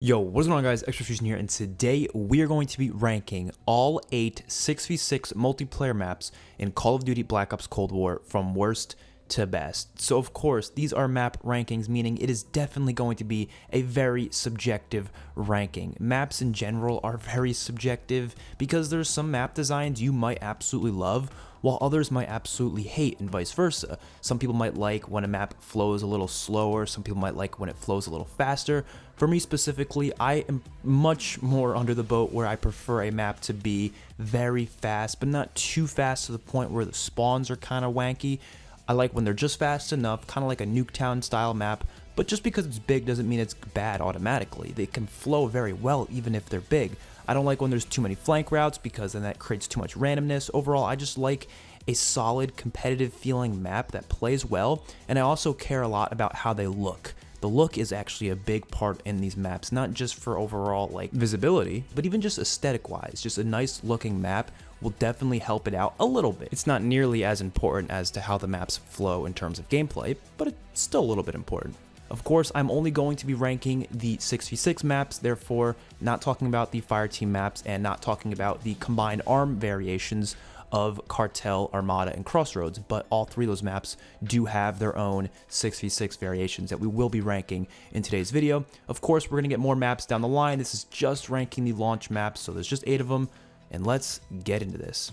Yo, what's going on guys, XpertFusion here, and today we are going to be ranking all 8 6v6 multiplayer maps in Call of Duty Black Ops Cold War from worst to best. So of course, these are map rankings, meaning it is definitely going to be a very subjective ranking. Maps in general are very subjective because there's some map designs you might absolutely love, while others might absolutely hate, and vice versa. Some people might like when a map flows a little slower, some people might like when it flows a little faster. For me specifically, I am much more under the boat where I prefer a map to be very fast, but not too fast to the point where the spawns are kind of wanky. I like when they're just fast enough, kind of like a Nuketown style map, but just because it's big doesn't mean it's bad automatically. They can flow very well even if they're big. I don't like when there's too many flank routes because then that creates too much randomness. Overall, I just like a solid competitive feeling map that plays well, and I also care a lot about how they look. The look is actually a big part in these maps, not just for overall like visibility, but even just aesthetic wise. Just a nice looking map will definitely help it out a little bit. It's not nearly as important as to how the maps flow in terms of gameplay, but it's still a little bit important. Of course, I'm only going to be ranking the 6v6 maps, therefore not talking about the fireteam maps and not talking about the combined arm variations of Cartel, Armada, and Crossroads, but all three of those maps do have their own 6v6 variations that we will be ranking in today's video. Of course, we're going to get more maps down the line. This is just ranking the launch maps, so there's just 8 of them, and let's get into this.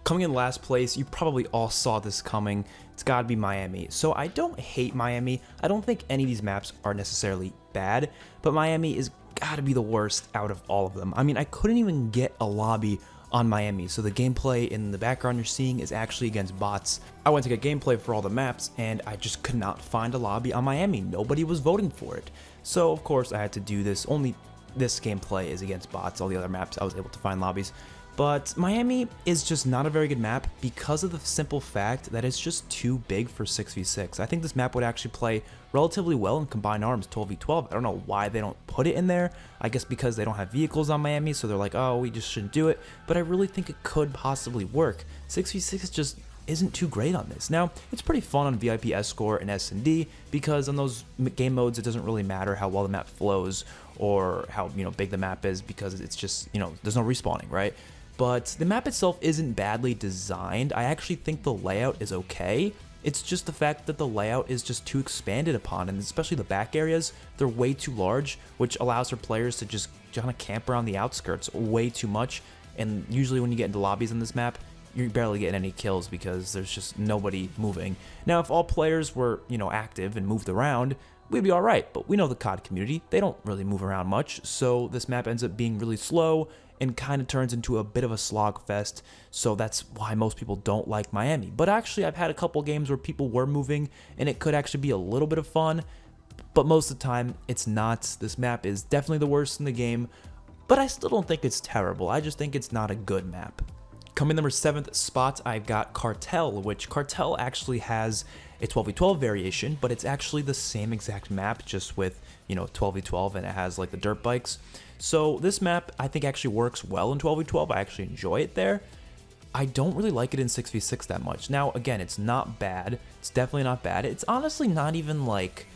Coming in last place, you probably all saw this coming. It's gotta be Miami. So I don't hate Miami. I don't think any of these maps are necessarily bad, but Miami is gotta be the worst out of all of them. I mean, I couldn't even get a lobby on Miami, so the gameplay in the background you're seeing is actually against bots. I went to get gameplay for all the maps, and I just could not find a lobby on Miami. Nobody was voting for it. So of course I had to do this. Only this gameplay is against bots. All the other maps I was able to find lobbies. But Miami is just not a very good map because of the simple fact that it's just too big for 6v6. I think this map would actually play relatively well in combined arms 12v12. I don't know why they don't put it in there. I guess because they don't have vehicles on Miami, so they're like, oh, we just shouldn't do it. But I really think it could possibly work. 6v6 just isn't too great on this. Now, it's pretty fun on VIP Escort and S&D because on those game modes, it doesn't really matter how well the map flows or how big the map is because it's just, there's no respawning, right? But the map itself isn't badly designed. I actually think the layout is okay. It's just the fact that the layout is just too expanded upon, and especially the back areas, they're way too large, which allows for players to just kind of camp around the outskirts way too much. And usually when you get into lobbies on this map, you're barely getting any kills because there's just nobody moving. Now, if all players were, active and moved around, we'd be all right. But we know the COD community, they don't really move around much, so this map ends up being really slow and kind of turns into a bit of a slog fest. So that's why most people don't like Miami. But actually, I've had a couple games where people were moving and it could actually be a little bit of fun, but most of the time it's not. This map is definitely the worst in the game, but I still don't think it's terrible. I just think it's not a good map. Coming number 7th spot, I've got Cartel, which Cartel actually has a 12v12 variation, but it's actually the same exact map, just with 12v12, and it has like the dirt bikes. So this map I think actually works well in 12v12. I actually enjoy it there. I don't really like it in 6v6 that much. Now again, it's not bad. It's definitely not bad. It's honestly not even like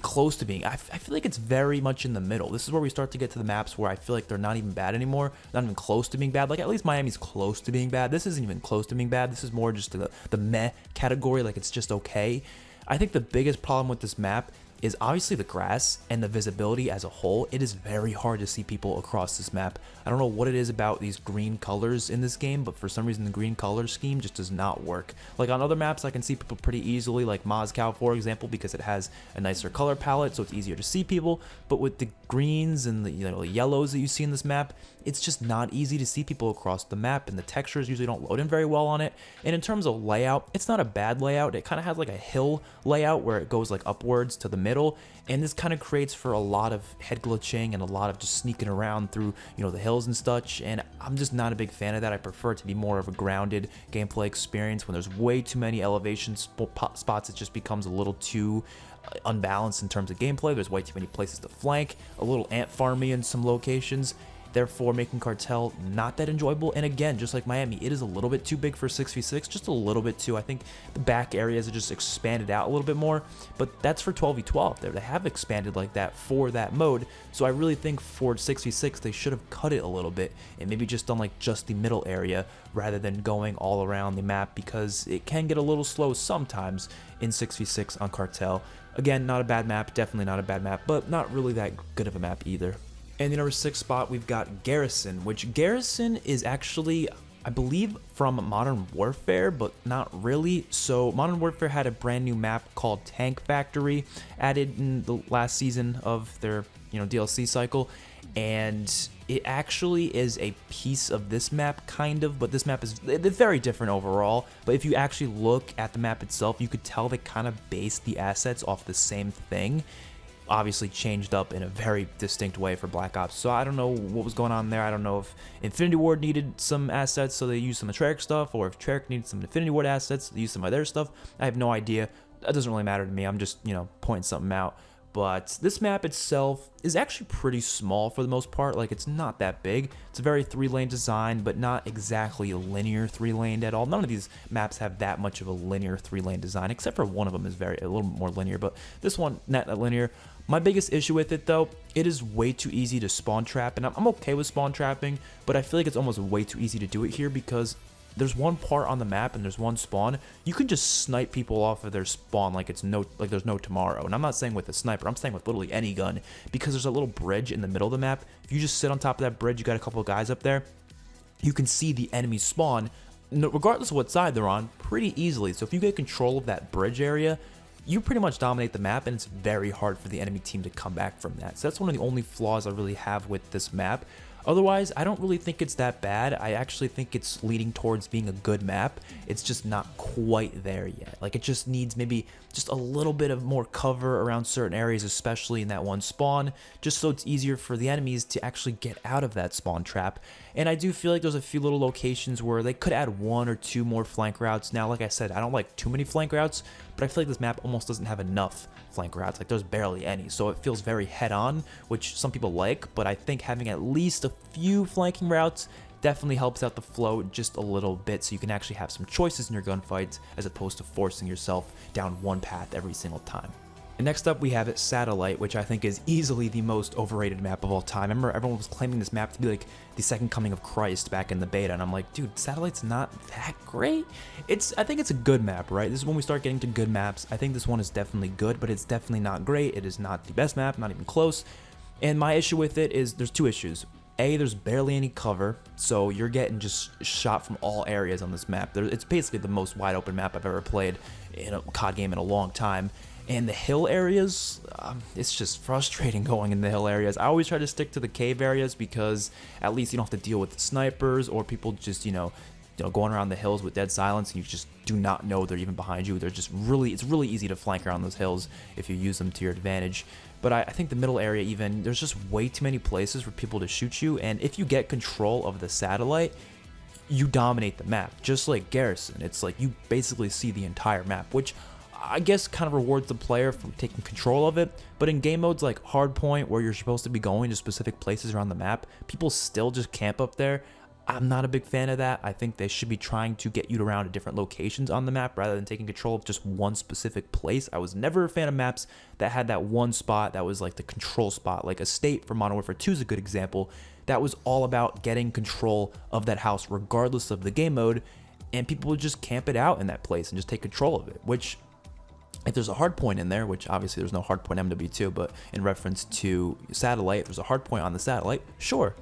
close to being. I feel like it's very much in the middle. This is where we start to get to the maps where I feel like they're not even bad anymore, not even close to being bad. Like at least Miami's close to being bad. This isn't even close to being bad. This is more just the meh category, like it's just okay. I think the biggest problem with this map is obviously the grass and the visibility as a whole. It is very hard to see people across this map. I don't know what it is about these green colors in this game, but for some reason the green color scheme just does not work. Like on other maps I can see people pretty easily, like Moscow for example, because it has a nicer color palette, so it's easier to see people. But with the greens and the yellows that you see in this map, it's just not easy to see people across the map, and the textures usually don't load in very well on it. And in terms of layout, it's not a bad layout. It kind of has like a hill layout where it goes like upwards to the middle, and this kind of creates for a lot of head glitching and a lot of just sneaking around through the hills and such, and I'm just not a big fan of that. I prefer it to be more of a grounded gameplay experience. When there's way too many elevation spots, it just becomes a little too unbalanced in terms of gameplay. There's way too many places to flank, a little ant farmy in some locations, therefore making Cartel not that enjoyable. And again, just like Miami, it is a little bit too big for 6v6, just a little bit too. I think the back areas are just expanded out a little bit more, but that's for 12v12 there. They have expanded like that for that mode, so I really think for 6v6 they should have cut it a little bit and maybe just done like just the middle area rather than going all around the map, because it can get a little slow sometimes in 6v6 on Cartel. Again, not a bad map, definitely not a bad map, but not really that good of a map either. And the number 6 spot, we've got Garrison, which Garrison is actually, I believe, from Modern Warfare, but not really. So Modern Warfare had a brand new map called Tank Factory added in the last season of their, DLC cycle, and it actually is a piece of this map, kind of, but this map is very different overall. But if you actually look at the map itself, you could tell they kind of based the assets off the same thing, obviously changed up in a very distinct way for Black Ops. So I don't know what was going on there. I don't know if Infinity Ward needed some assets, so they used some of Treyarch stuff, or if Treyarch needed some Infinity Ward assets, they used some of their stuff. I have no idea. That doesn't really matter to me. I'm just, pointing something out. But this map itself is actually pretty small for the most part. Like, it's not that big. It's a very 3-lane design, but not exactly a linear 3-lane at all. None of these maps have that much of a linear 3-lane design, except for one of them is a little more linear, but this one, not that linear. My biggest issue with it, though, it is way too easy to spawn trap, and I'm okay with spawn trapping, but I feel like it's almost way too easy to do it here, because there's one part on the map and there's one spawn. You can just snipe people off of their spawn like there's no tomorrow. And I'm not saying with a sniper, I'm saying with literally any gun, because there's a little bridge in the middle of the map. If you just sit on top of that bridge, you got a couple of guys up there, you can see the enemy spawn, regardless of what side they're on, pretty easily. So if you get control of that bridge area, you pretty much dominate the map, and it's very hard for the enemy team to come back from that. So that's one of the only flaws I really have with this map. Otherwise, I don't really think it's that bad. I actually think it's leading towards being a good map. It's just not quite there yet. Like, it just needs maybe just a little bit of more cover around certain areas, especially in that one spawn, just so it's easier for the enemies to actually get out of that spawn trap. And I do feel like there's a few little locations where they could add 1 or 2 more flank routes. Now, like I said, I don't like too many flank routes, but I feel like this map almost doesn't have enough flank routes. Like, there's barely any, so it feels very head-on, which some people like, but I think having at least a few flanking routes definitely helps out the flow just a little bit, so you can actually have some choices in your gunfights as opposed to forcing yourself down one path every single time. And next up, we have Satellite, which I think is easily the most overrated map of all time. I remember everyone was claiming this map to be like the second coming of Christ back in the beta, and I'm like, dude, Satellite's not that great. I think it's a good map, right? This is when we start getting to good maps. I think this one is definitely good, but it's definitely not great. It is not the best map, not even close. And my issue with it is there's 2 issues. A, there's barely any cover, so you're getting just shot from all areas on this map. It's basically the most wide open map I've ever played in a COD game in a long time. And the hill areas, it's just frustrating going in the hill areas. I always try to stick to the cave areas, because at least you don't have to deal with snipers or people just, going around the hills with dead silence, and you just do not know they're even behind you. It's really easy to flank around those hills if you use them to your advantage. But I think the middle area, even, there's just way too many places for people to shoot you, and if you get control of the Satellite, you dominate the map, just like Garrison. It's like you basically see the entire map, which I guess kind of rewards the player for taking control of it. But in game modes like Hardpoint, where you're supposed to be going to specific places around the map, people still just camp up there. I'm not a big fan of that. I think they should be trying to get you around to different locations on the map rather than taking control of just one specific place. I was never a fan of maps that had that one spot that was like the control spot. Like Estate from Modern Warfare 2 is a good example. That was all about getting control of that house regardless of the game mode, and people would just camp it out in that place and just take control of it, which, if there's a hard point in there, which obviously there's no hard point MW2, but in reference to Satellite, if there's a hard point on the Satellite, sure,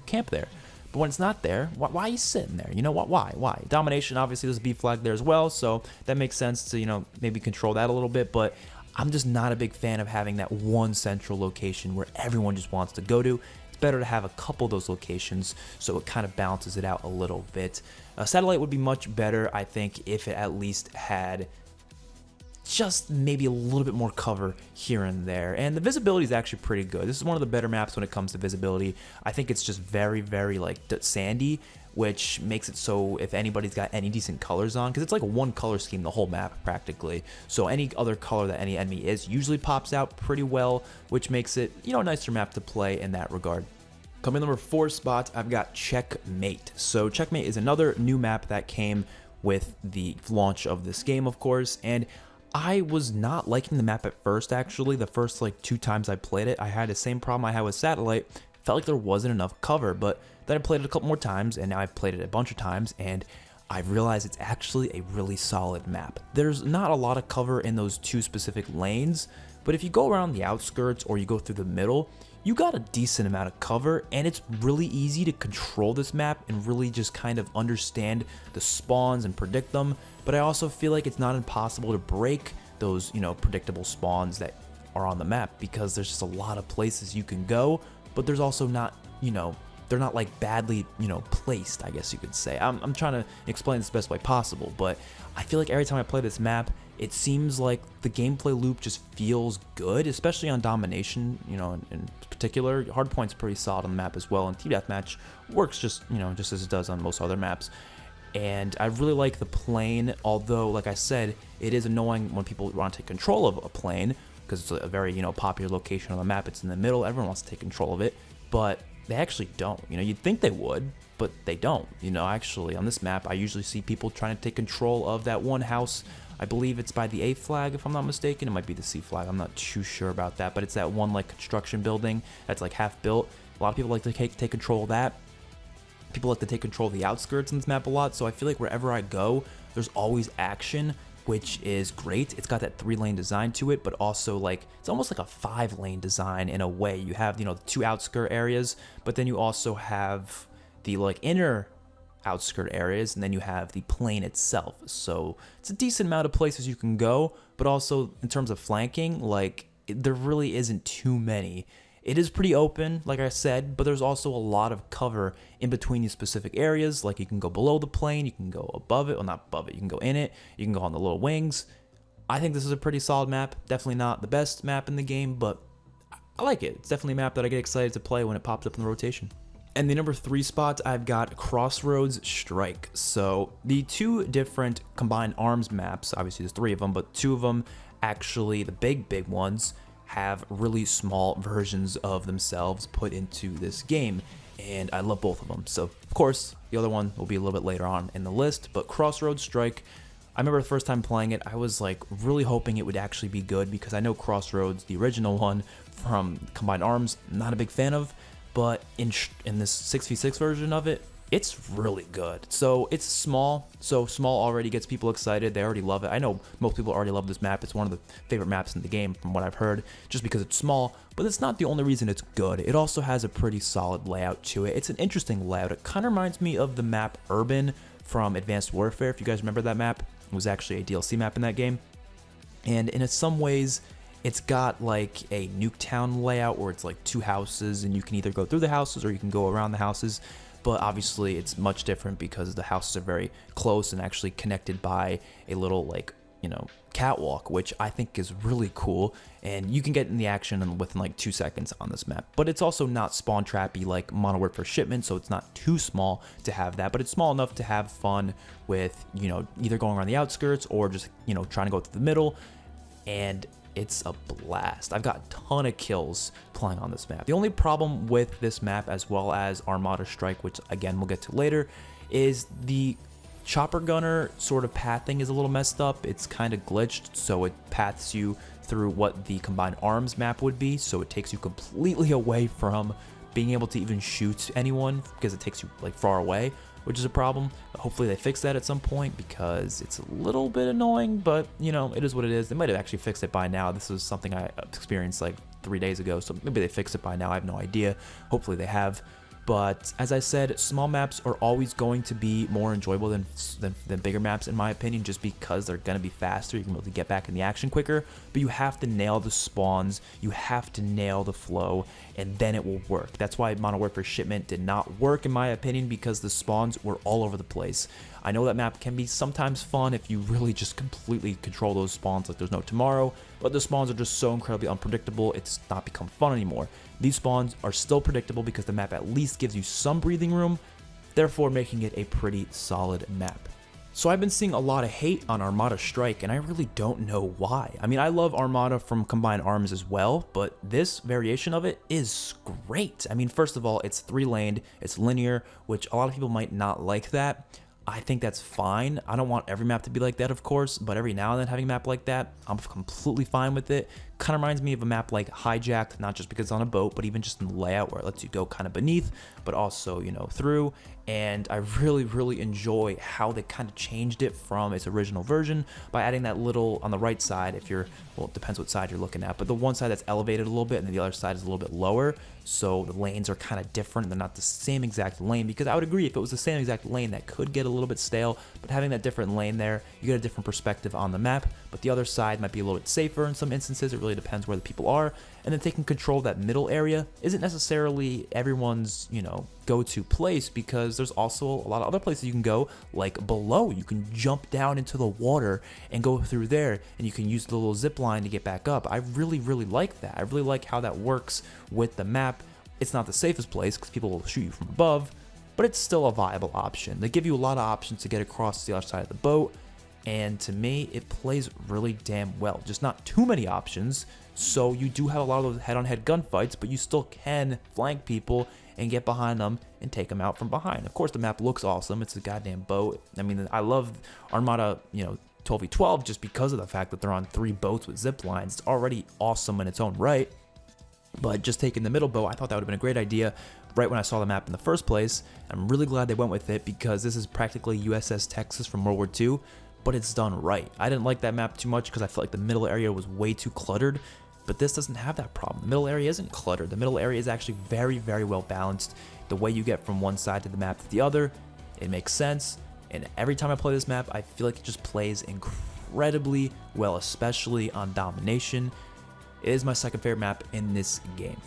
camp there. But when it's not there, why are you sitting there? Why? Domination, obviously there's a B flag there as well, so that makes sense to, maybe control that a little bit, but I'm just not a big fan of having that one central location where everyone just wants to go to. It's better to have a couple of those locations, so it kind of balances it out a little bit. Satellite would be much better, I think, if it at least had just maybe a little bit more cover here and there. And the visibility is actually pretty good. This is one of the better maps when it comes to visibility. I think it's just very, very like sandy, which makes it so if anybody's got any decent colors on, because it's like a one color scheme the whole map practically, so any other color that any enemy is usually pops out pretty well, which makes it a nicer map to play in that regard. Coming number 4 spot, I've got Checkmate. So Checkmate is another new map that came with the launch of this game, of course, and I was not liking the map at first. Actually, the first like 2 times I played it, I had the same problem I had with Satellite. Felt like there wasn't enough cover, but then I played it a couple more times, and now I've played it a bunch of times, and I've realized it's actually a really solid map. There's not a lot of cover in those 2 specific lanes, but if you go around the outskirts or you go through the middle, you got a decent amount of cover, and it's really easy to control this map and really just kind of understand the spawns and predict them. But I also feel like it's not impossible to break those, predictable spawns that are on the map, because there's just a lot of places you can go, but there's also not, they're not like badly, placed, I guess you could say. I'm trying to explain this the best way possible, but I feel like every time I play this map, it seems like the gameplay loop just feels good, especially on domination, in particular. Hardpoint's pretty solid on the map as well, and Team Deathmatch works just as it does on most other maps. And I really like the plane, although, like I said, it is annoying when people want to take control of a plane, because it's a very, popular location on the map. It's in the middle, everyone wants to take control of it, but they actually don't. You'd think they would, but they don't. Actually, on this map, I usually see people trying to take control of that one house. I believe it's by the A flag, if I'm not mistaken. It might be the C flag. I'm not too sure about that, but it's that one like construction building that's like half built. A lot of people like to take control of that. People like to take control of the outskirts in this map a lot, so I feel like wherever I go, there's always action, which is great. It's got that 3-lane design to it, but also like it's almost like a 5-lane design in a way. You have, the 2 outskirt areas, but then you also have the like inner outskirt areas, and then you have the plane itself. So it's a decent amount of places you can go, but also in terms of flanking, like there really isn't too many. It is pretty open, like I said, but there's also a lot of cover in between these specific areas. Like you can go below the plane, you can go above it, well, not above it, you can go in it, you can go on the little wings. I think this is a pretty solid map. Definitely not the best map in the game, but I like it. It's definitely a map that I get excited to play when it pops up in the rotation. And the number 3 spot, I've got Crossroads Strike. So the 2 different combined arms maps, obviously there's 3 of them, but 2 of them, actually the big ones, have really small versions of themselves put into this game, and I love both of them. So of course the other one will be a little bit later on in the list, but Crossroads Strike, I remember the first time playing it, I was like really hoping it would actually be good, because I know Crossroads, the original one from Combined Arms, not a big fan of, but in this 6v6 version of it, it's really good. So it's small, so small already gets people excited. They already love it. I know most people already love this map. It's one of the favorite maps in the game from what I've heard, just because it's small, but it's not the only reason it's good. It also has a pretty solid layout to it. It's an interesting layout. It kind of reminds me of the map Urban from Advanced Warfare. If you guys remember that map, it was actually a DLC map in that game. And in some ways, it's got like a Nuketown layout where it's like 2 houses, and you can either go through the houses or you can go around the houses. But obviously it's much different because the houses are very close and actually connected by a little like, catwalk, which I think is really cool. And you can get in the action within like 2 seconds on this map. But it's also not spawn trappy like Modern Warfare Shipment, so it's not too small to have that. But it's small enough to have fun with, either going around the outskirts or just, trying to go through the middle. And it's a blast. I've got a ton of kills playing on this map. The only problem with this map, as well as Armada Strike, which again we'll get to later, is the chopper gunner sort of pathing is a little messed up. It's kind of glitched, so it paths you through what the combined arms map would be, so it takes you completely away from being able to even shoot anyone, because it takes you like far away, which is a problem. Hopefully they fix that at some point, because it's a little bit annoying, but it is what it is. They might have actually fixed it by now. This was something I experienced like 3 days ago, so maybe they fixed it by now. I have no idea. Hopefully they have. But as I said, small maps are always going to be more enjoyable than bigger maps, in my opinion, just because they're going to be faster. You can be able to get back in the action quicker, but you have to nail the spawns, you have to nail the flow, and then it will work. That's why Modern Warfare Shipment did not work, in my opinion, because the spawns were all over the place. I know that map can be sometimes fun if you really just completely control those spawns like there's no tomorrow, but the spawns are just so incredibly unpredictable, it's not become fun anymore. These spawns are still predictable because the map at least gives you some breathing room, therefore making it a pretty solid map. So I've been seeing a lot of hate on Armada Strike, and I really don't know why. I mean, I love Armada from Combined Arms as well, but this variation of it is great. I mean, first of all, it's 3-laned, it's linear, which a lot of people might not like that. I think that's fine. I don't want every map to be like that, of course, but every now and then having a map like that, I'm completely fine with it. Kind of reminds me of a map like Hijacked, not just because it's on a boat, but even just in the layout where it lets you go kind of beneath, but also, you know, through. And I really enjoy how they kind of changed it from its original version by adding that little on the right side, if you're, well, it depends what side you're looking at, but the one side that's elevated a little bit and the other side is a little bit lower, so the lanes are kind of different. They're not the same exact lane, because I would agree if it was the same exact lane that could get a little bit stale, but having that different lane there, you get a different perspective on the map. But the other side might be a little bit safer in some instances. It really depends where the people are. And then taking control of that middle area isn't necessarily everyone's, you know, go-to place, because there's also a lot of other places you can go, like below. You can jump down into the water and go through there, and you can use the little zip line to get back up. I really like that. I really like how that works with the map. It's not the safest place because people will shoot you from above, but it's still a viable option. They give you a lot of options to get across to the other side of the boat, and to me, it plays really damn well. Just not too many options, so you do have a lot of those head-on-head gunfights, but you still can flank people and get behind them and take them out from behind. Of course, the map looks awesome. It's a goddamn boat. I mean, I love Armada, you know, 12v12 just because of the fact that they're on 3 boats with zip lines. It's already awesome in its own right. But just taking the middle boat, I thought that would have been a great idea right when I saw the map in the first place. I'm really glad they went with it, because this is practically USS Texas from World War II, but it's done right. I didn't like that map too much because I felt like the middle area was way too cluttered, but this doesn't have that problem. The middle area isn't cluttered. The middle area is actually very well balanced. The way you get from one side to the map to the other, it makes sense. And every time I play this map, I feel like it just plays incredibly well, especially on domination. It is my second favorite map in this game.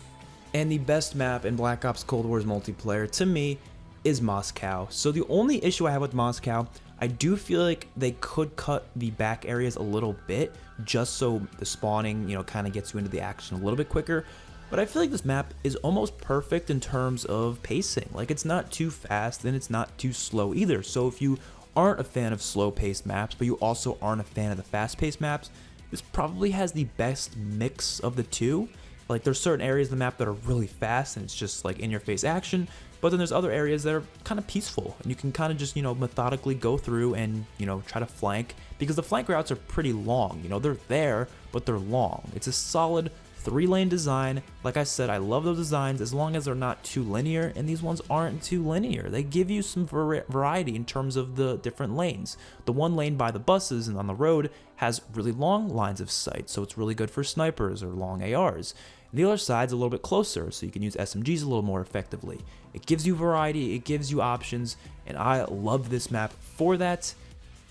And the best map in Black Ops Cold War's multiplayer, to me, is Moscow. So the only issue I have with Moscow, I do feel like they could cut the back areas a little bit, just so the spawning, you know, kind of gets you into the action a little bit quicker. But I feel like this map is almost perfect in terms of pacing. Like, it's not too fast and it's not too slow either. So if you aren't a fan of slow-paced maps, but you also aren't a fan of the fast-paced maps, this probably has the best mix of the two. Like, there's certain areas of the map that are really fast and it's just like in-your-face action, but then there's other areas that are kind of peaceful and you can kind of just, you know, methodically go through and, you know, try to flank, because the flank routes are pretty long. You know, they're there, but they're long. It's a solid 3-lane design. Like I said, I love those designs as long as they're not too linear, and these ones aren't too linear. They give you some variety in terms of the different lanes. The one lane by the buses and on the road has really long lines of sight, so it's really good for snipers or long ARs. And the other side's a little bit closer, so you can use SMGs a little more effectively. It gives you variety, it gives you options, and I love this map for that.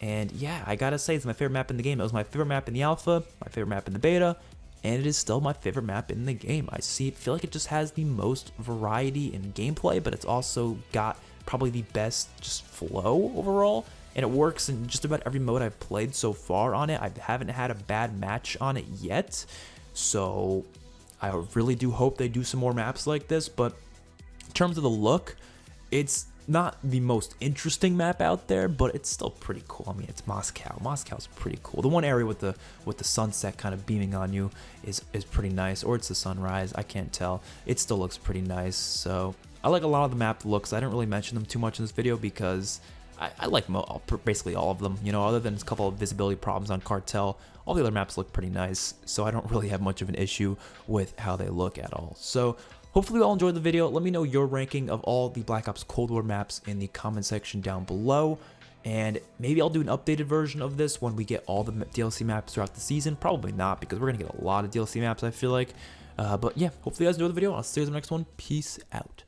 And yeah, I gotta say, it's my favorite map in the game. It was my favorite map in the alpha, my favorite map in the beta, and it is still my favorite map in the game. I feel like it just has the most variety in gameplay, but it's also got probably the best just flow overall, and it works in just about every mode I've played so far on it. I haven't had a bad match on it yet, so I really do hope they do some more maps like this. But in terms of the look, it's not the most interesting map out there, but it's still pretty cool. I mean, it's Moscow. Moscow's pretty cool. The one area with the sunset kind of beaming on you is pretty nice, or it's the sunrise. I can't tell. It still looks pretty nice. So I like a lot of the map looks. I didn't really mention them too much in this video because I like basically all of them. You know, other than a couple of visibility problems on Cartel, all the other maps look pretty nice. So I don't really have much of an issue with how they look at all. So hopefully you all enjoyed the video. Let me know your ranking of all the Black Ops Cold War maps in the comment section down below. And maybe I'll do an updated version of this when we get all the DLC maps throughout the season. Probably not, because we're going to get a lot of DLC maps, I feel like. But yeah, hopefully you guys enjoyed the video. I'll see you in the next one. Peace out.